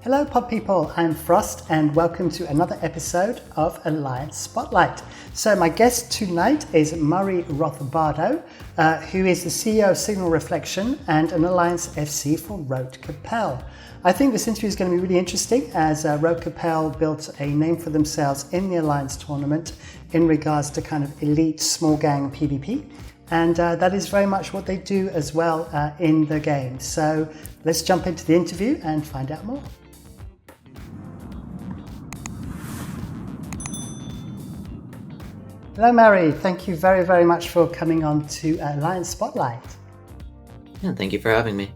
Hello, pod people. I'm Frost, and welcome to another episode of Alliance Spotlight. So, my guest tonight is Murray Rothbardo, who is the CEO of Signal Reflection and an Alliance FC for Road Capel. I think this interview is going to be really interesting as Road Capel built a name for themselves in the Alliance tournament in regards to kind of elite small gang PvP. And that is very much what they do as well in the game. So let's jump into the interview and find out more. Hello, Murray. Thank you very, very much for coming on to Alliance Spotlight. Yeah, thank you for having me.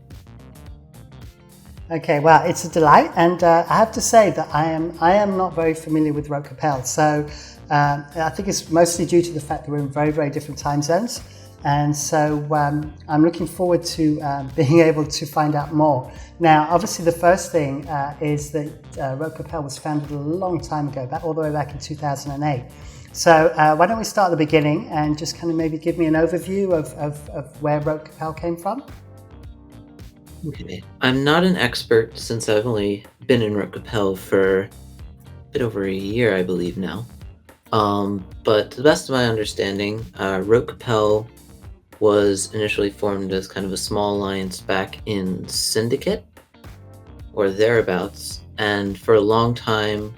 Okay, well, it's a delight, and I have to say that I am not very familiar with Road Capel, so I think it's mostly due to the fact that we're in very, very different time zones, and so I'm looking forward to being able to find out more. Now, obviously, the first thing is that Road Capel was founded a long time ago, all the way back in 2008. So why don't we start at the beginning and just kind of maybe give me an overview of where Road Capel came from? Okay. I'm not an expert since I've only been in Road Capel for a bit over a year, I believe now. But to the best of my understanding, Road Capel was initially formed as kind of a small alliance back in Syndicate or thereabouts, and for a long time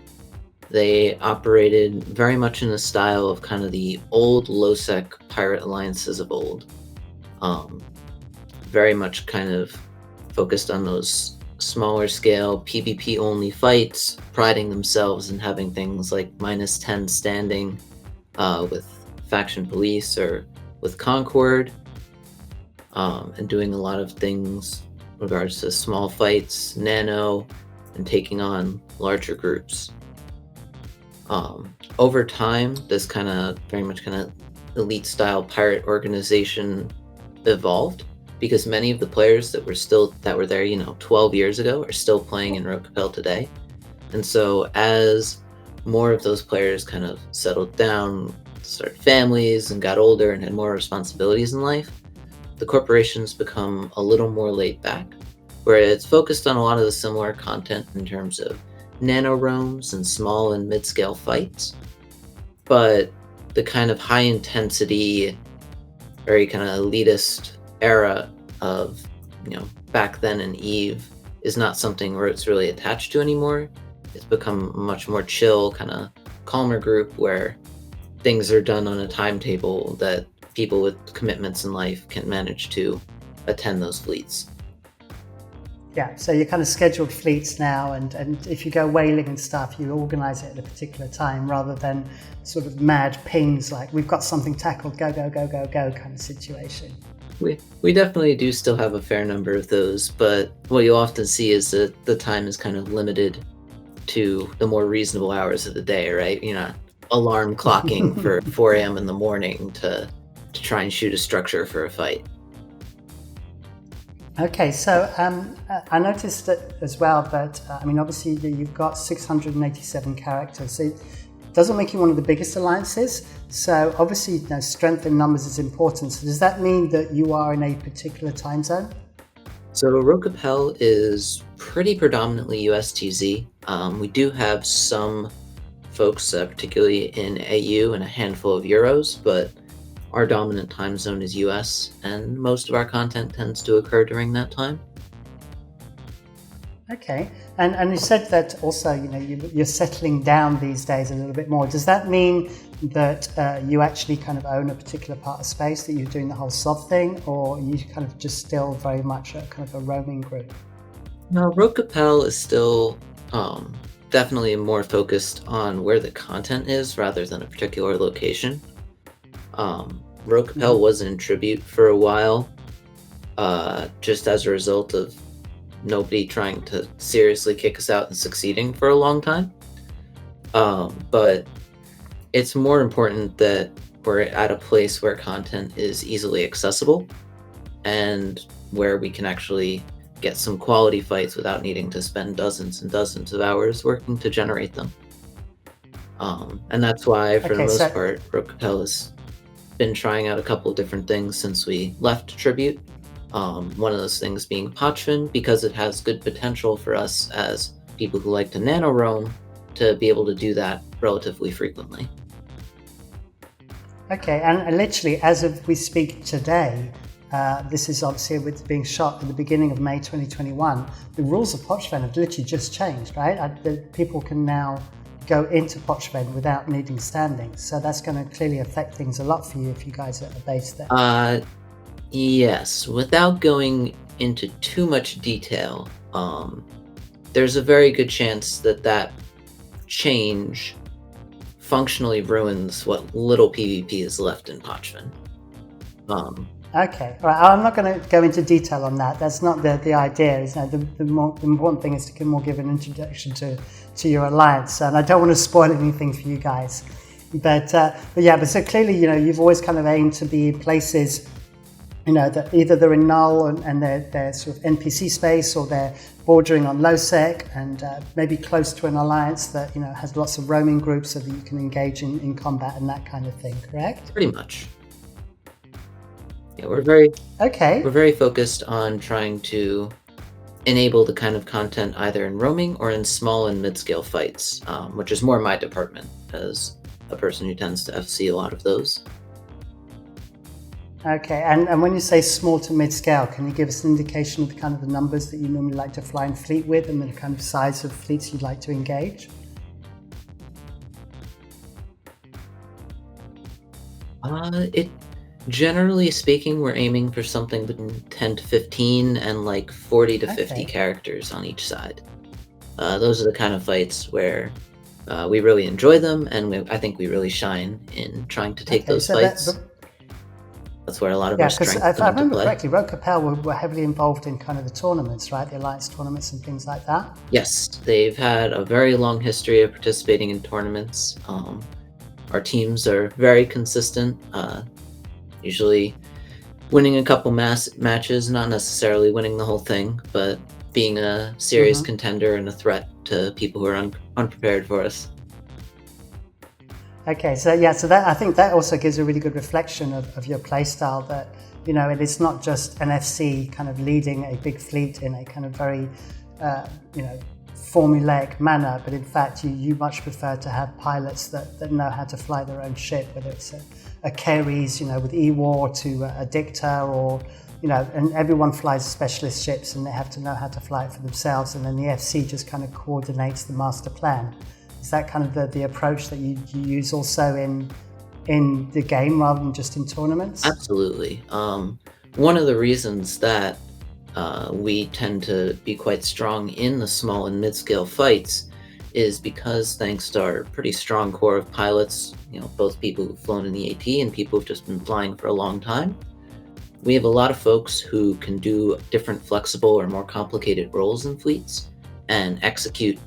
they operated very much in the style of kind of the old low-sec pirate alliances of old. Very much kind of focused on those smaller scale PvP only fights, priding themselves in having things like -10 standing with Faction Police or with Concord, and doing a lot of things in regards to small fights, nano, and taking on larger groups. Over time, this kind of very much kind of elite style pirate organization evolved because many of the players that were there, 12 years ago are still playing in Road Capel today. And so as more of those players kind of settled down, started families and got older and had more responsibilities in life, the corporation's become a little more laid back, where it's focused on a lot of the similar content in terms of nano roams and small and mid-scale fights, but the kind of high intensity, very kind of elitist era of back then in EVE is not something where it's really attached to anymore. It's become a much more chill, kind of calmer group where things are done on a timetable that people with commitments in life can manage to attend those fleets. Yeah, so you're kind of scheduled fleets now, and if you go whaling and stuff, you organise it at a particular time rather than sort of mad pings like we've got something tackled, go, go, go, go, go kind of situation. We definitely do still have a fair number of those, but what you often see is that the time is kind of limited to the more reasonable hours of the day, right? Alarm clocking for 4 a.m. in the morning to try and shoot a structure for a fight. Okay, so I noticed that as well that, obviously you've got 687 characters. So it doesn't make you one of the biggest alliances. So obviously, strength in numbers is important. So does that mean that you are in a particular time zone? So Road Capel is pretty predominantly USTZ. We do have some folks, particularly in AU and a handful of Euros, but our dominant time zone is US, and most of our content tends to occur during that time. Okay, and you said that also, you're settling down these days a little bit more. Does that mean that you actually kind of own a particular part of space, that you're doing the whole SOV thing, or are you kind of just still very much a kind of a roaming group? No, Road Capel is still definitely more focused on where the content is rather than a particular location. Road Capel was in tribute for a while, just as a result of nobody trying to seriously kick us out and succeeding for a long time. But it's more important that we're at a place where content is easily accessible and where we can actually get some quality fights without needing to spend dozens and dozens of hours working to generate them. And that's why, for the most part, Road Capel has been trying out a couple of different things since we left Tribute. One of those things being Pochven, because it has good potential for us as people who like to nano roam to be able to do that relatively frequently. Okay, and literally, as of we speak today, this is obviously with being shot at the beginning of May 2021. The rules of Pochven have literally just changed, right? People can now go into Pochven without needing standings. So that's going to clearly affect things a lot for you if you guys are based there. Yes, without going into too much detail, there's a very good chance that change functionally ruins what little PvP is left in Pochven. Okay, all right. I'm not going to go into detail on that. That's not the idea. The important thing is to give an introduction to your alliance, and I don't want to spoil anything for you guys. But so clearly, you've always kind of aimed to be in places, that either they're in null and they're sort of NPC space, or they're bordering on low sec and maybe close to an alliance that has lots of roaming groups so that you can engage in combat and that kind of thing. Correct? Pretty much. Yeah, we're very okay. focused on trying to enable the kind of content either in roaming or in small and mid-scale fights, which is more my department as a person who tends to FC a lot of those. Okay, and when you say small to mid-scale, can you give us an indication of the kind of the numbers that you normally like to fly in fleet with and the kind of size of fleets you'd like to engage? Generally speaking, we're aiming for something between 10 to 15 and like 40 to 50 Okay. characters on each side. Those are the kind of fights where we really enjoy them, and I think we really shine in trying to take Okay, those so fights. That's where a lot of our because strength if I come into remember play. correctly, Rogue Capel were heavily involved in kind of the tournaments, right? The alliance tournaments and things like that. Yes, they've had a very long history of participating in tournaments. Our teams are very consistent, usually winning a couple matches, not necessarily winning the whole thing, but being a serious contender and a threat to people who are unprepared for us. Okay, so that I think that also gives a really good reflection of your playstyle. That it is not just an FC kind of leading a big fleet in a kind of very formulaic manner, but in fact you much prefer to have pilots that know how to fly their own ship, whether it's a Keres, with E-War to a Dicta, or and everyone flies specialist ships and they have to know how to fly it for themselves, and then the FC just kind of coordinates the master plan. Is that kind of the approach that you use also in the game rather than just in tournaments? Absolutely. One of the reasons that we tend to be quite strong in the small and mid-scale fights is because, thanks to our pretty strong core of pilots, both people who've flown in the AT and people who've just been flying for a long time, we have a lot of folks who can do different flexible or more complicated roles in fleets and execute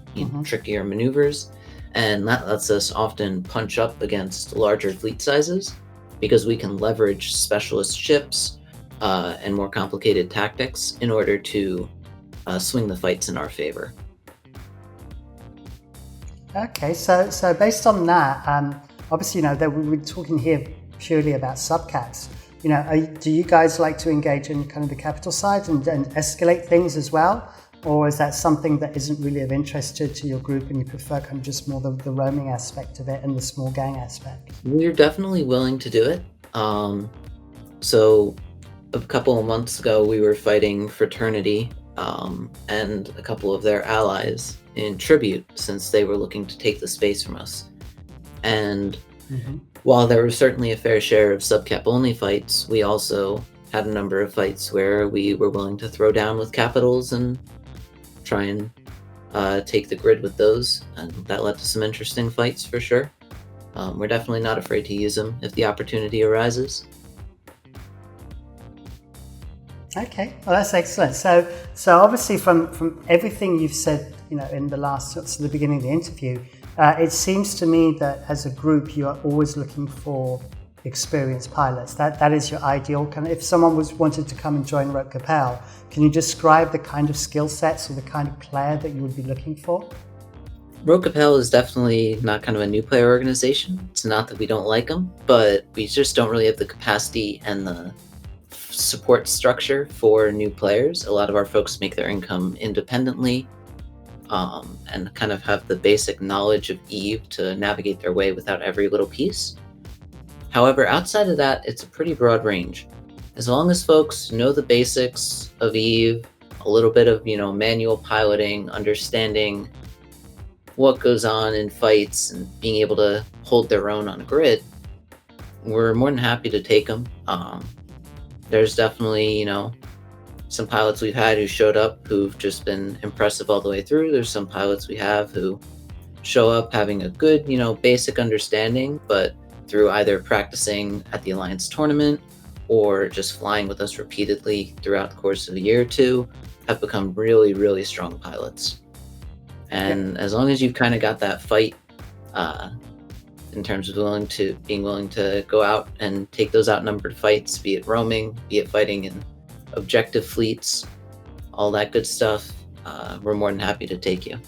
trickier maneuvers. And that lets us often punch up against larger fleet sizes because we can leverage specialist ships and more complicated tactics in order to swing the fights in our favor. Okay, so based on that, obviously that we're talking here purely about subcaps. Do you guys like to engage in kind of the capital side and escalate things as well? Or is that something that isn't really of interest to your group and you prefer kind of just more the roaming aspect of it and the small gang aspect? We're definitely willing to do it. So a couple of months ago, we were fighting Fraternity and a couple of their allies in Tribute, since they were looking to take the space from us. And while there was certainly a fair share of subcap only fights, we also had a number of fights where we were willing to throw down with capitals and try and take the grid with those, and that led to some interesting fights for sure. We're definitely not afraid to use them if the opportunity arises. Okay, well that's excellent. So obviously from everything you've said, in the last, the beginning of the interview, it seems to me that as a group you are always looking for experienced pilots. That is your ideal kind of. If someone wanted to come and join Rogue Capel, can you describe the kind of skill sets or the kind of player that you would be looking for? Rogue Capel is definitely not kind of a new player organization. It's not that we don't like them, but we just don't really have the capacity and the support structure for new players. A lot of our folks make their income independently. and kind of have the basic knowledge of Eve to navigate their way without every little piece. However, outside of that, it's a pretty broad range. As long as folks know the basics of Eve, a little bit of, manual piloting, understanding what goes on in fights, and being able to hold their own on a grid, we're more than happy to take them. There's definitely, some pilots we've had who showed up who've just been impressive all the way through. There's some pilots we have who show up having a good, basic understanding, but through either practicing at the Alliance tournament or just flying with us repeatedly throughout the course of a year or two, have become really, really strong pilots. And as long as you've kind of got that fight in terms of being willing to go out and take those outnumbered fights, be it roaming, be it fighting in objective fleets, all that good stuff, we're more than happy to take you.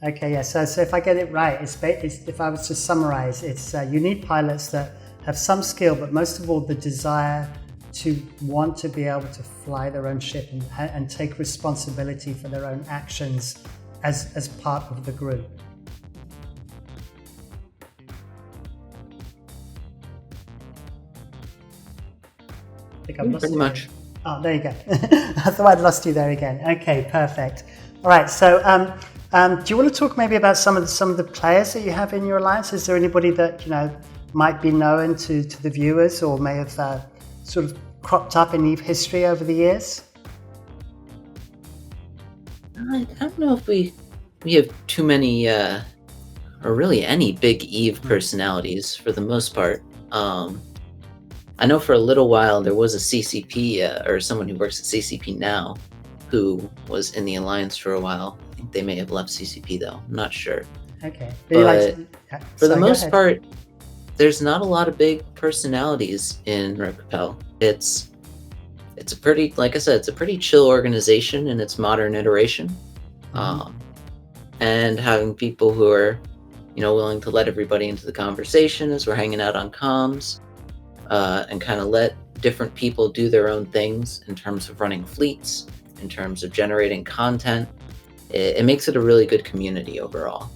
Okay, yeah. So if I get it right, it's if I was to summarize, it's you need pilots that have some skill, but most of all the desire to want to be able to fly their own ship and take responsibility for their own actions as part of the group. I think I've lost Pretty you. much. Oh, there you go. I thought I'd lost you there again. Okay, perfect. All right. So, do you want to talk maybe about some of the players that you have in your alliance? Is there anybody that might be known to the viewers, or may have sort of cropped up in Eve history over the years? I don't know if we have too many, or really any big Eve personalities for the most part. I know for a little while there was a CCP, or someone who works at CCP now, who was in the Alliance for a while. I think they may have left CCP though. I'm not sure. Okay. But for the most part, there's not a lot of big personalities in Rogue Capel. It's a pretty, like I said, it's a pretty chill organization in its modern iteration. And having people who are, willing to let everybody into the conversation as we're hanging out on comms, and kind of let different people do their own things in terms of running fleets, in terms of generating content. It makes it a really good community overall.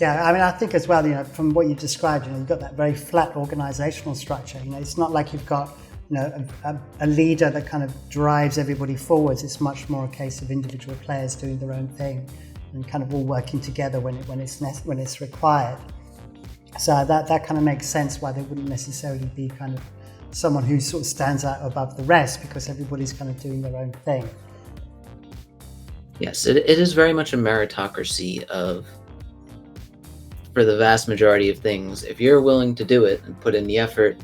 Yeah, I mean, I think as well, from what you described, you've got that very flat organizational structure. It's not like you've got, a leader that kind of drives everybody forwards. It's much more a case of individual players doing their own thing and kind of all working together when it's required. So that kind of makes sense why there wouldn't necessarily be kind of someone who sort of stands out above the rest, because everybody's kind of doing their own thing. Yes, it is very much a meritocracy for the vast majority of things. If you're willing to do it and put in the effort,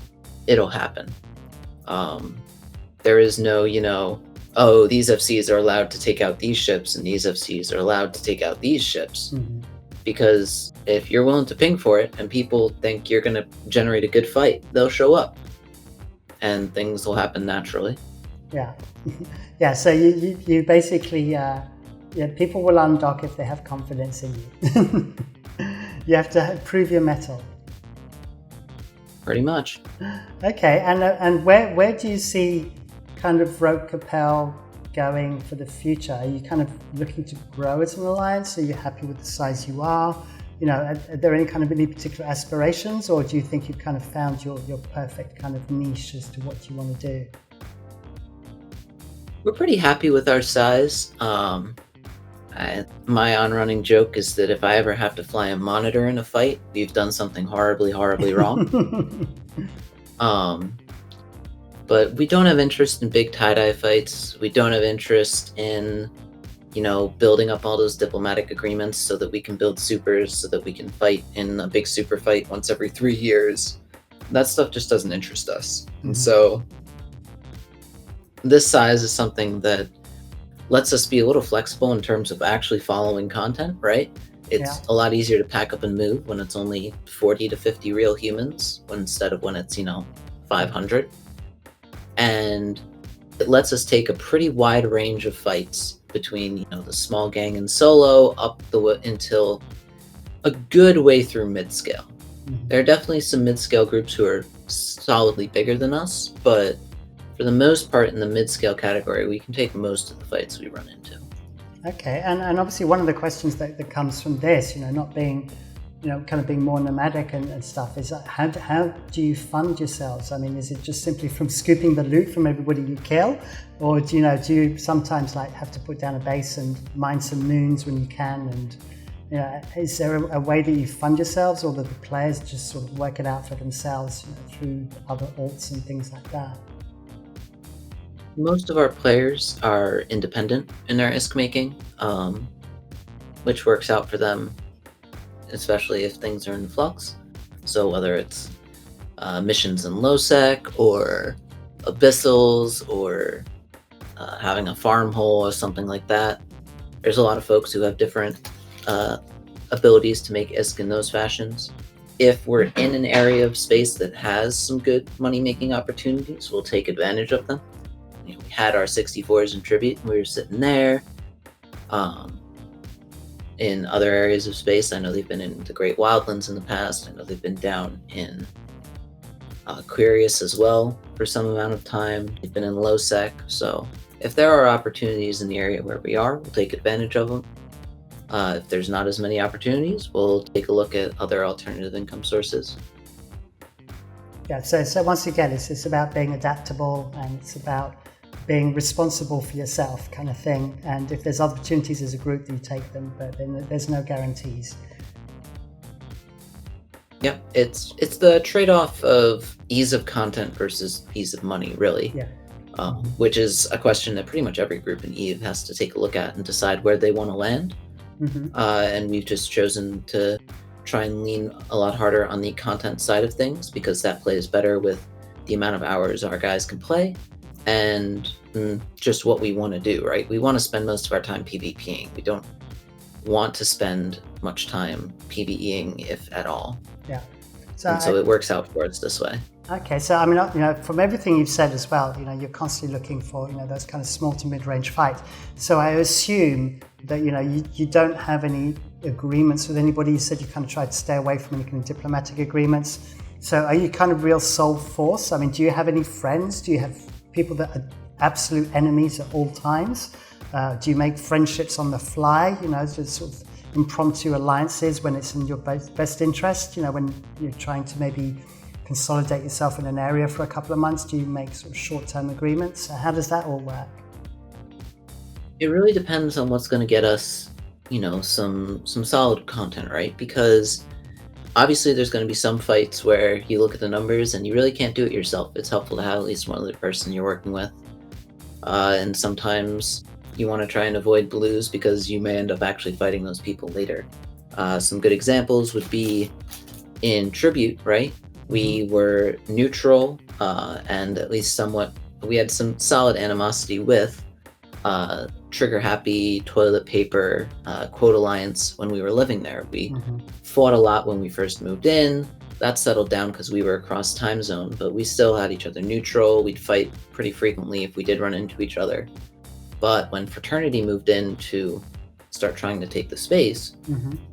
it'll happen. There is no, these FCs are allowed to take out these ships and these FCs are allowed to take out these ships. Mm-hmm. Because if you're willing to ping for it and people think you're going to generate a good fight, they'll show up and things will happen naturally. Yeah. Yeah. So you basically, people will undock if they have confidence in you. You have to prove your mettle. Pretty much. Okay. And where do you see kind of Rogue Capel going for the future? Are you kind of looking to grow as an alliance? Are you happy with the size you are? Are there any particular aspirations, or do you think you've kind of found your perfect kind of niche as to what you want to do? We're pretty happy with our size. My on-running joke is that if I ever have to fly a monitor in a fight, we've done something horribly, horribly wrong. But we don't have interest in big tie-dye fights. We don't have interest in, building up all those diplomatic agreements so that we can build supers, so that we can fight in a big super fight once every 3 years. That stuff just doesn't interest us. Mm-hmm. And so this size is something that lets us be a little flexible in terms of actually following content, right? It's a lot easier to pack up and move when it's only 40 to 50 real humans instead of when it's, 500. And it lets us take a pretty wide range of fights between, the small gang and solo up until a good way through mid-scale. Mm-hmm. There are definitely some mid-scale groups who are solidly bigger than us, but for the most part in the mid-scale category, we can take most of the fights we run into. Okay, and obviously one of the questions that comes from this, not being, kind of being more nomadic and stuff, is how do you fund yourselves? I mean, is it just simply from scooping the loot from everybody you kill, or do you sometimes like have to put down a base and mine some moons when you can? And is there a way that you fund yourselves, or that the players just sort of work it out for themselves through other alts and things like that? Most of our players are independent in their ISK making, which works out for them, especially if things are in flux. So whether it's missions in low sec or abyssals or having a farm hole or something like that, there's a lot of folks who have different abilities to make ISK in those fashions. If we're in an area of space that has some good money making opportunities, we'll take advantage of them. We had our 64s in Tribute, and we were sitting there. In other areas of space, I know they've been in the Great Wildlands in the past. I know they've been down in Aquarius as well for some amount of time. They've been in low sec. So if there are opportunities in the area where we are, we'll take advantage of them. If there's not as many opportunities, we'll take a look at other alternative income sources. Yeah, so once again, it's about being adaptable, and it's about being responsible for yourself, kind of thing. And if there's opportunities as a group, you take them, but then there's no guarantees. Yep, it's the trade-off of ease of content versus ease of money, really. Yeah. Which is a question that pretty much every group in EVE has to take a look at and decide where they want to land. Mm-hmm. And we've just chosen to try and lean a lot harder on the content side of things, because that plays better with the amount of hours our guys can play and just what we want to do, right? We want to spend most of our time PvPing. We don't want to spend much time PvEing, if at all. Yeah. So it works out for us this way. Okay, so I mean, from everything you've said as well, you're constantly looking for, those kind of small to mid-range fights. So I assume that, you don't have any agreements with anybody. You said you kind of tried to stay away from any kind of diplomatic agreements. So are you kind of real sole force? I mean, do you have any friends? Do you have people that are absolute enemies at all times? Do you make friendships on the fly, just sort of impromptu alliances when it's in your best interest? When you're trying to maybe consolidate yourself in an area for a couple of months, do you make sort of short-term agreements? How does that all work? It really depends on what's going to get us, some solid content, right? Because obviously there's going to be some fights where you look at the numbers and you really can't do it yourself. It's helpful to have at least one other person you're working with. And sometimes you want to try and avoid blues because you may end up actually fighting those people later. Some good examples would be in Tribute, right? We were neutral and at least somewhat, we had some solid animosity with Trigger Happy, Toilet Paper, Quote Alliance when we were living there. We fought a lot when we first moved in. That settled down because we were across time zone, but we still had each other neutral. We'd fight pretty frequently if we did run into each other. But when Fraternity moved in to start trying to take the space,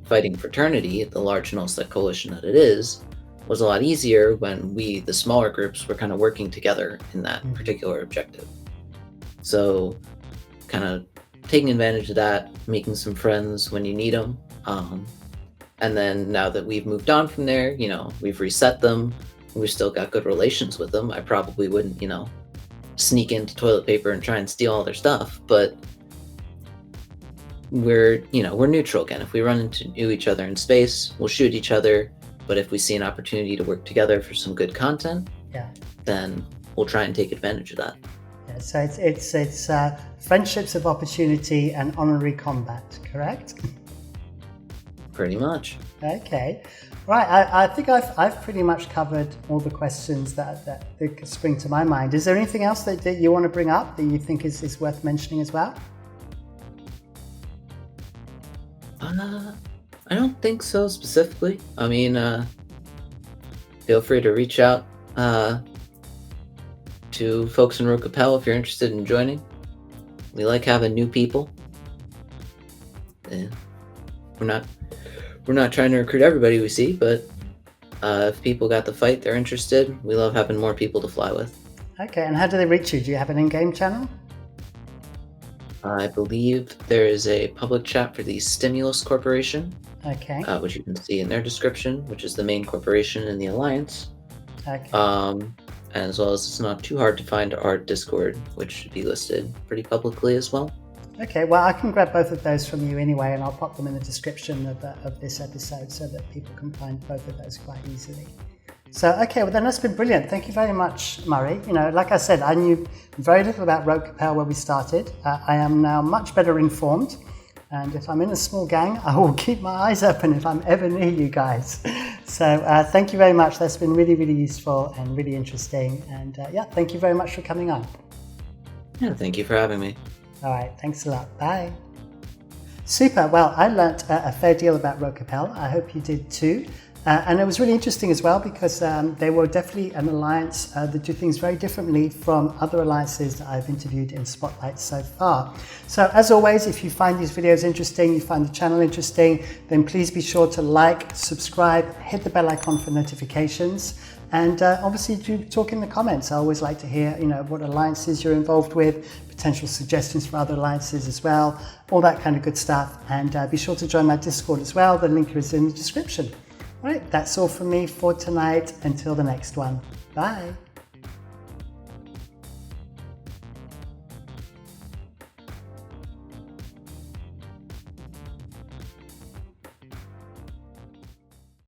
fighting Fraternity, the large null-sec coalition that it is, was a lot easier when we, the smaller groups, were kind of working together in that particular objective. So kind of taking advantage of that, making some friends when you need them. And then now that we've moved on from there, we've reset them. We've still got good relations with them. I probably wouldn't, sneak into Toilet Paper and try and steal all their stuff, but we're neutral again. If we run into each other in space, we'll shoot each other. But if we see an opportunity to work together for some good content, then we'll try and take advantage of that. Yeah, so it's friendships of opportunity and honorary combat, correct? Pretty much. Okay, right. I think I've pretty much covered all the questions that spring to my mind. Is there anything else that you want to bring up that you think is worth mentioning as well? I don't think so specifically. I mean, feel free to reach out to folks in Rook Appel if you're interested in joining. We like having new people. We're not trying to recruit everybody we see, but if people got the fight, they're interested. We love having more people to fly with. Okay, and how do they reach you? Do you have an in-game channel? I believe there is a public chat for the Stimulus Corporation, Okay. which you can see in their description, which is the main corporation in the Alliance. Okay. As well as it's not too hard to find our Discord, which should be listed pretty publicly as well. Okay, well, I can grab both of those from you anyway, and I'll pop them in the description of this episode so that people can find both of those quite easily. So, okay, well, then that's been brilliant. Thank you very much, Murray. You know, like I said, I knew very little about Rogue Capel when we started. I am now much better informed. And if I'm in a small gang, I will keep my eyes open if I'm ever near you guys. So thank you very much. That's been really, really useful and really interesting. And yeah, thank you very much for coming on. Yeah, thank you for having me. All right, thanks a lot. Bye. Super. Well, I learnt a fair deal about Rogue Capel. I hope you did too. And it was really interesting as well because they were definitely an alliance that do things very differently from other alliances that I've interviewed in Spotlight so far. So as always, if you find these videos interesting, you find the channel interesting, then please be sure to like, subscribe, hit the bell icon for notifications. And obviously do talk in the comments. I always like to hear, you know, what alliances you're involved with, potential suggestions for other alliances as well, all that kind of good stuff. And be sure to join my Discord as well. The link is in the description. All right, that's all from me for tonight. Until the next one. Bye.